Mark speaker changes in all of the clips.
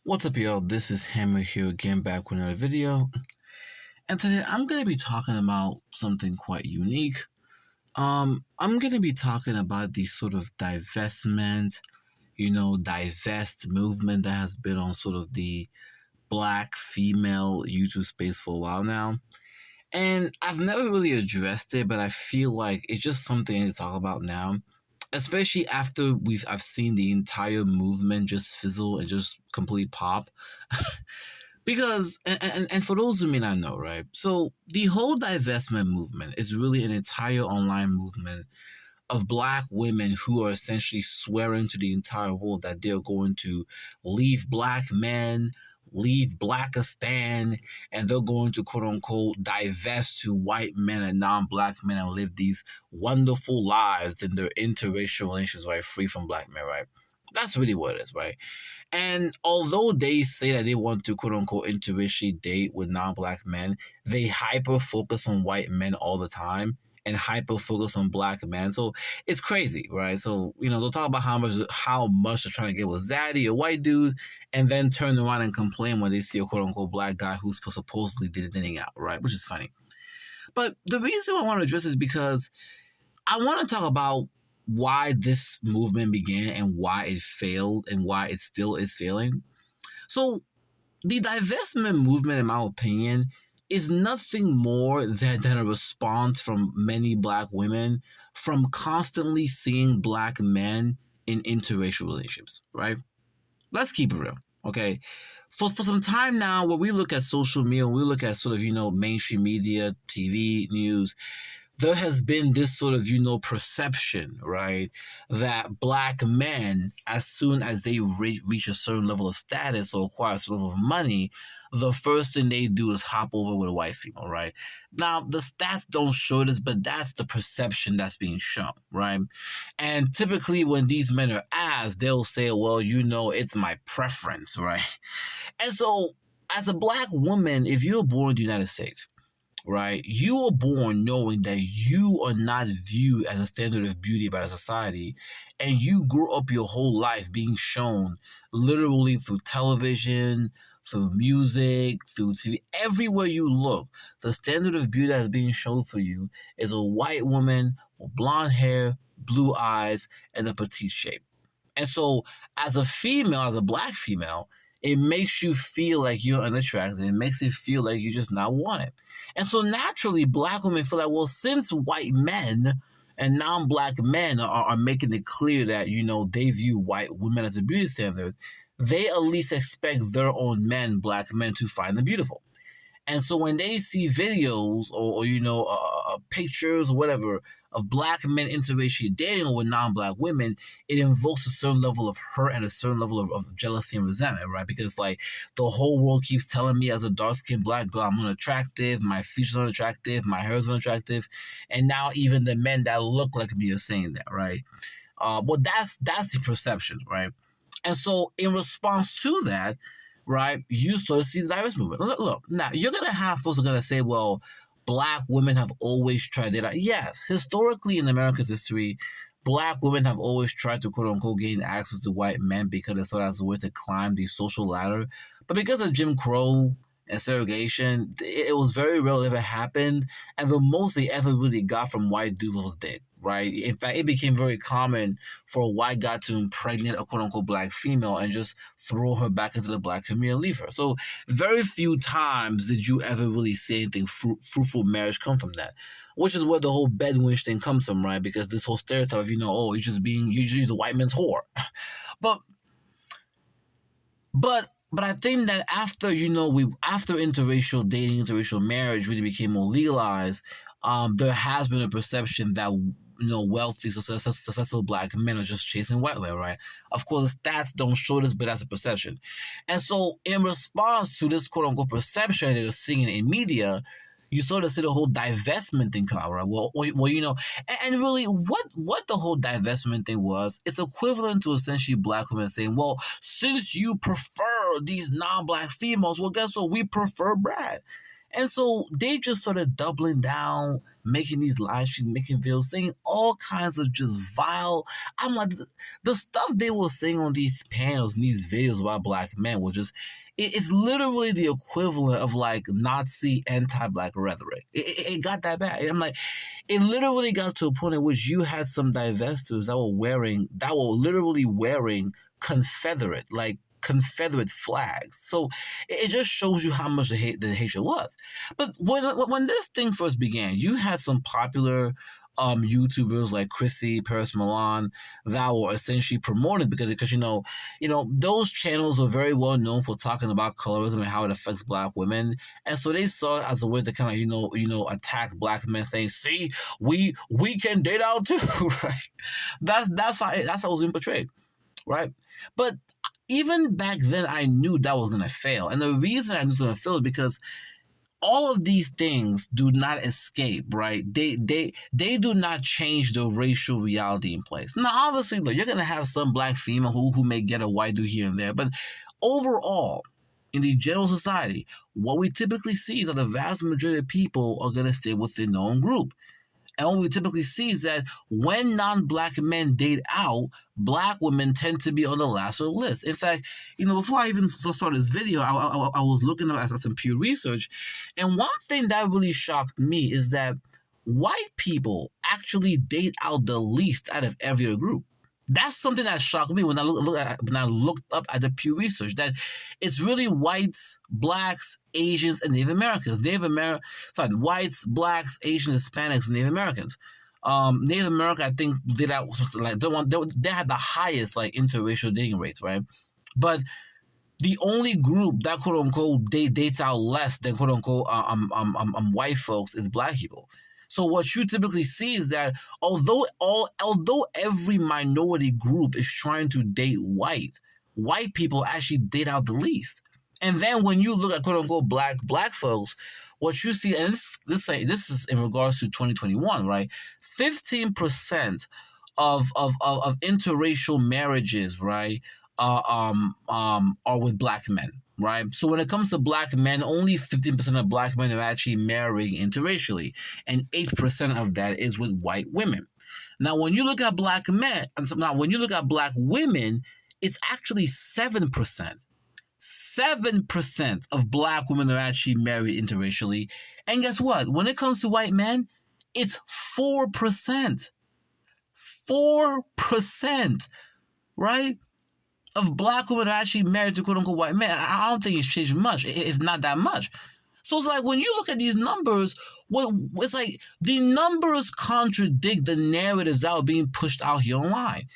Speaker 1: What's up, y'all? This is Hammer here again, back with another video. And today I'm going to be talking about something quite unique. I'm going to be talking about the sort of divestment, divest movement that has been on sort of the black female YouTube space for a while now. And I've never really addressed it, but I feel like it's just something to talk about now. Especially after I've seen the entire movement just fizzle and just complete pop. Because, and for those who may not know, right? So the whole divestment movement is really an entire online movement of black women who are essentially swearing to the entire world that they're going to leave black men, leave Blackistan, and they're going to quote unquote divest to white men and non-black men and live these wonderful lives in their interracial relations, right? Free from black men, right? That's really what it is, right? And although they say that they want to quote unquote interracially date with non-black men, they hyper focus on white men all the time and hyper focus on black men. So it's crazy, right? So, they'll talk about how much they're trying to get with Zaddy, a white dude, and then turn around and complain when they see a quote unquote black guy who's supposedly did it out, right? Which is funny. But the reason I want to address this is because I want to talk about why this movement began and why it failed and why it still is failing. So the divestment movement, in my opinion, is nothing more than a response from many black women from constantly seeing black men in interracial relationships, right? Let's keep it real, okay? For some time now, when we look at social media, we look at sort of, mainstream media, TV, news, there has been this sort of, perception, right, that black men, as soon as they reach a certain level of status or acquire a certain level of money, the first thing they do is hop over with a white female, right? Now, the stats don't show this, but that's the perception that's being shown, right? And typically when these men are asked, they'll say, well, it's my preference, right? And so as a black woman, if you're born in the United States, right, you were born knowing that you are not viewed as a standard of beauty by the society, and you grew up your whole life being shown literally through television, through music, through TV, everywhere you look, the standard of beauty that's being shown for you is a white woman with blonde hair, blue eyes, and a petite shape. And so as a female, as a black female, it makes you feel like you're unattractive. It makes you feel like you're just not wanted. And so naturally, black women feel like, well, since white men and non-black men are making it clear that, they view white women as a beauty standard, they at least expect their own men, black men, to find them beautiful. And so when they see videos or pictures or whatever of black men interracially dating with non-black women, it invokes a certain level of hurt and a certain level of jealousy and resentment, right? Because like the whole world keeps telling me as a dark-skinned black girl, I'm unattractive, my features are unattractive, my hair is unattractive, and now even the men that look like me are saying that, right? Well, that's the perception, right? And so in response to that, right, you start to see the diverse movement. Look, now you're going to have folks who are going to say, well, black women have always tried it out. Yes, historically in America's history, black women have always tried to quote unquote gain access to white men because they saw it as a way to climb the social ladder. But because of Jim Crow and segregation, it was very rare it ever happened. And the most they ever really got from white dudes was dead, right? In fact, it became very common for a white guy to impregnate a quote-unquote black female and just throw her back into the black community and leave her. So very few times did you ever really see anything fruitful marriage come from that, which is where the whole bedwench thing comes from, right? Because this whole stereotype of, you're just a white man's whore. But I think that after, after interracial dating, interracial marriage really became more legalized, there has been a perception that, wealthy, successful black men are just chasing white women, right? Of course, the stats don't show this, but that's a perception. And so in response to this quote-unquote perception that you're seeing in media, you sort of see the whole divestment thing come out, right? Well, and really what the whole divestment thing was, it's equivalent to essentially black women saying, well, since you prefer these non-black females, well, guess what? We prefer Brad. And so they just started doubling down, making these live streams, making videos, saying all kinds of just vile. I'm like, the stuff they were saying on these panels and these videos about black men was just, it's literally the equivalent of like Nazi anti-black rhetoric. It got that bad. I'm like, it literally got to a point in which you had some divestors that were literally wearing Confederate flags. So it just shows you how much the hatred was. But when this thing first began, you had some popular YouTubers like Chrissy, Paris Milan that were essentially promoting because those channels were very well known for talking about colorism and how it affects black women, and so they saw it as a way to kind of attack black men, saying, "See, we can date out too," right? That's how it was being portrayed, right? But even back then, I knew that was gonna fail, and the reason I knew it was gonna fail is because all of these things do not escape, right? They do not change the racial reality in place. Now, obviously, look, you're gonna have some black female who may get a white dude here and there, but overall, in the general society, what we typically see is that the vast majority of people are gonna stay within their own group. And what we typically see is that when non-black men date out, black women tend to be on the last of the list. In fact, before I even started this video, I was looking at some Pew Research, and one thing that really shocked me is that white people actually date out the least out of every other group. That's something that shocked me when I looked up at the Pew Research, that it's really whites, blacks, Asians, and Native Americans. Whites, blacks, Asians, Hispanics, and Native Americans. Native America, I think, did that like they had the highest like interracial dating rates, right? But the only group that quote unquote dates out less than quote unquote white folks is black people. So what you typically see is that although every minority group is trying to date white people actually date out the least. And then when you look at quote unquote black folks, what you see, and this is in regards to 2021, right? 15% of interracial marriages, right, are with black men. Right? So when it comes to black men, only 15% of black men are actually marrying interracially, and 8% of that is with white women. Now, when you look at black women, it's actually 7%. 7% of black women are actually married interracially. And guess what? When it comes to white men, it's 4%. 4%, right? Of black women are actually married to quote-unquote white men. I don't think it's changed much, if not that much. So it's like when you look at these numbers, it's like the numbers contradict the narratives that are being pushed out here online,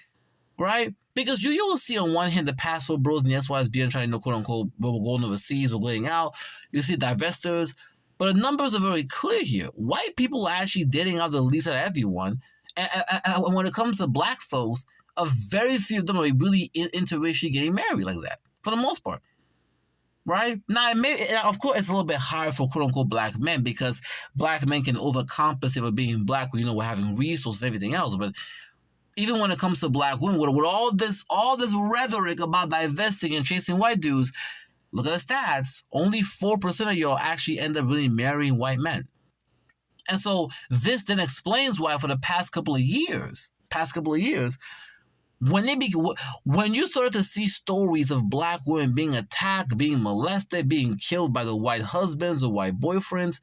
Speaker 1: right? Because you will see on one hand the Paso Bros and the SYSBN trying to quote-unquote, we're going overseas, we're going out. You see divestors. But the numbers are very clear here. White people are actually dating out the least of everyone. And when it comes to black folks, a very few of them are really interracially getting married like that, for the most part, right? Now, of course, it's a little bit hard for quote-unquote black men because black men can overcompensate for being black, we're having resources and everything else. But even when it comes to black women, with all this rhetoric about divesting and chasing white dudes, look at the stats. Only 4% of y'all actually end up really marrying white men. And so this then explains why for the past couple of years, when you started to see stories of black women being attacked, being molested, being killed by the white husbands or white boyfriends,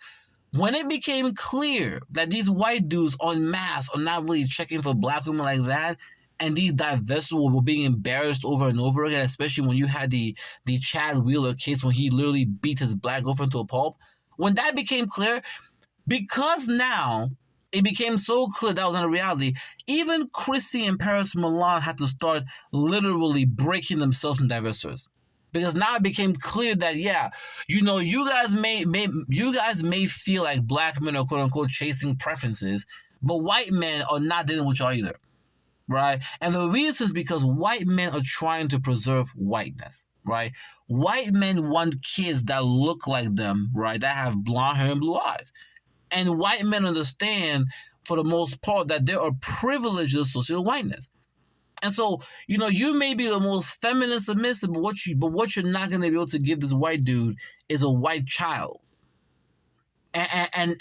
Speaker 1: when it became clear that these white dudes en masse are not really checking for black women like that, and these divestors were being embarrassed over and over again, especially when you had the Chad Wheeler case when he literally beat his black girlfriend to a pulp. When that became clear, because now it became so clear that was not a reality, even Chrissy and Paris Milan had to start literally breaking themselves from divestors. Because now it became clear that, you guys may feel like black men are quote unquote chasing preferences, but white men are not dealing with y'all either. Right? And the reason is because white men are trying to preserve whiteness. Right? White men want kids that look like them, right? That have blonde hair and blue eyes. And white men understand, for the most part, that there are privileges associated with whiteness. And so, you may be the most feminine submissive, but what you're not going to be able to give this white dude is a white child. And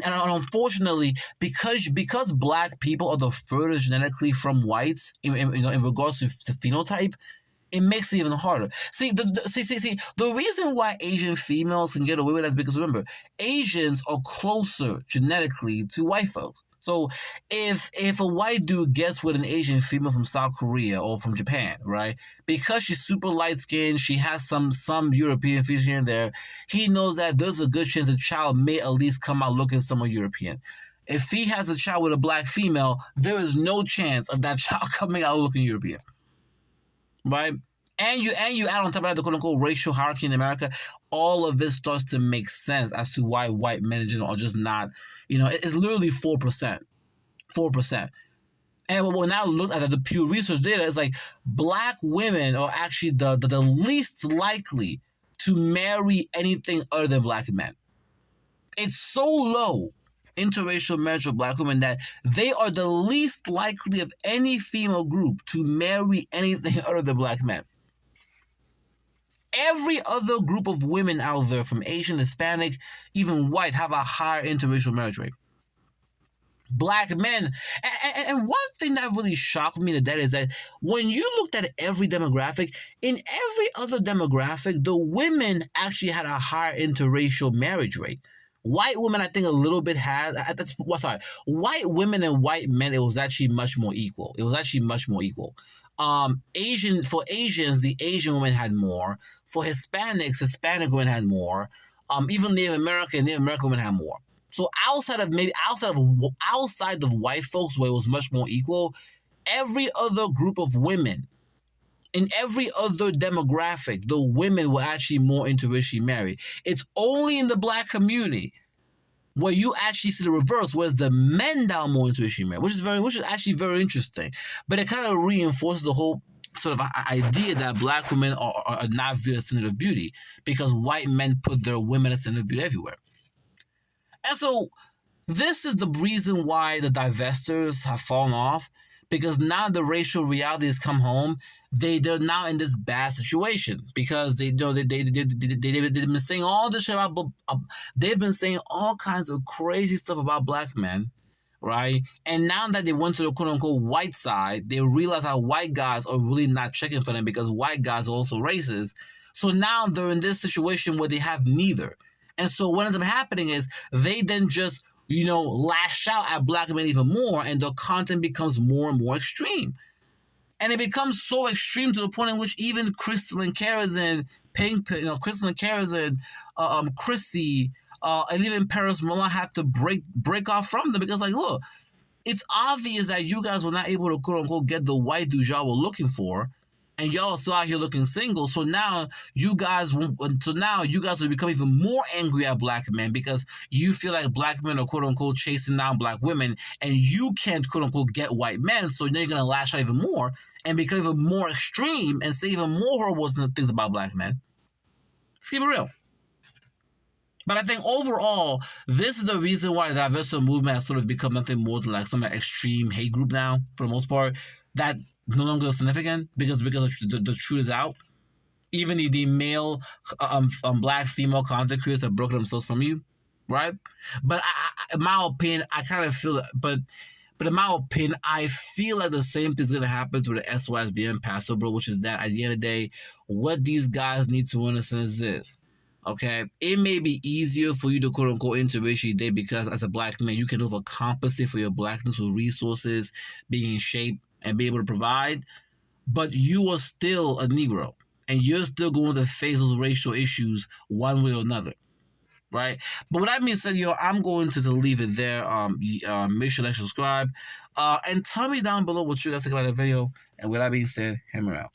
Speaker 1: unfortunately, because black people are the furthest genetically from whites in regards to phenotype, it makes it even harder. See, the reason why Asian females can get away with that is because, remember, Asians are closer genetically to white folks. So if a white dude gets with an Asian female from South Korea or from Japan, right? Because she's super light skinned, she has some European features here and there, he knows that there's a good chance the child may at least come out looking somewhat European. If he has a child with a black female, there is no chance of that child coming out looking European, right? And you add on top of that the quote unquote racial hierarchy in America, all of this starts to make sense as to why white men in general are just not, it's literally 4%. 4%. And when I look at the Pew Research data, it's like black women are actually the least likely to marry anything other than black men. It's so low, interracial marriage of black women, that they are the least likely of any female group to marry anything other than black men. Every other group of women out there, from Asian, Hispanic, even white, have a higher interracial marriage rate. Black men, and one thing that really shocked me today is that when you looked at every demographic, in every other demographic, the women actually had a higher interracial marriage rate. White women, I think, a little bit had. White women and white men, it was actually much more equal. It was actually much more equal. For Asians, the Asian women had more. For Hispanics, Hispanic women had more. Even Native American women had more. So outside of white folks, where it was much more equal, every other group of women, in every other demographic, the women were actually more interracially married. It's only in the black community where you actually see the reverse, whereas the men that are more interracially married, which is actually very interesting. But it kind of reinforces the whole sort of idea that black women are not viewed as center of beauty, because white men put their women as center of beauty everywhere. And so this is the reason why the divestors have fallen off, because now the racial reality has come home. They're now in this bad situation because they've been saying all this shit about, they've been saying all kinds of crazy stuff about black men, right? And now that they went to the quote unquote white side, they realize how white guys are really not checking for them, because white guys are also racist. So now they're in this situation where they have neither. And so what ends up happening is they then just, lash out at black men even more, and their content becomes more and more extreme. And it becomes so extreme to the point in which even Crystal Karazin, Chrissy, and even Paris Mama have to break off from them, because, look, it's obvious that you guys were not able to quote unquote get the white dudes y'all were looking for, and y'all still out here looking single. So now you guys will become even more angry at black men, because you feel like black men are quote unquote chasing down black women, and you can't quote unquote get white men. So then you're gonna lash out even more and become even more extreme and say even more horrible things about black men. Let's keep it real. But I think overall, this is the reason why the divestment movement has sort of become nothing more than some extreme hate group now, for the most part, that no longer significant, because the truth is out. Even the male black female content creators have broken themselves from you, right? But in my opinion, I kind of feel, but in my opinion, I feel like the same thing's gonna happen to the SYSBM Paso, bro, which is that at the end of the day, what these guys need to understand is this. Okay, it may be easier for you to quote unquote interracially date, because as a black man, you can overcompensate for your blackness with resources, being in shape, and be able to provide, but you are still a Negro, and you're still going to face those racial issues one way or another, right? But with that being said, I'm going to leave it there. Make sure to subscribe, and tell me down below what you guys think about the video. And with that being said, hammer out.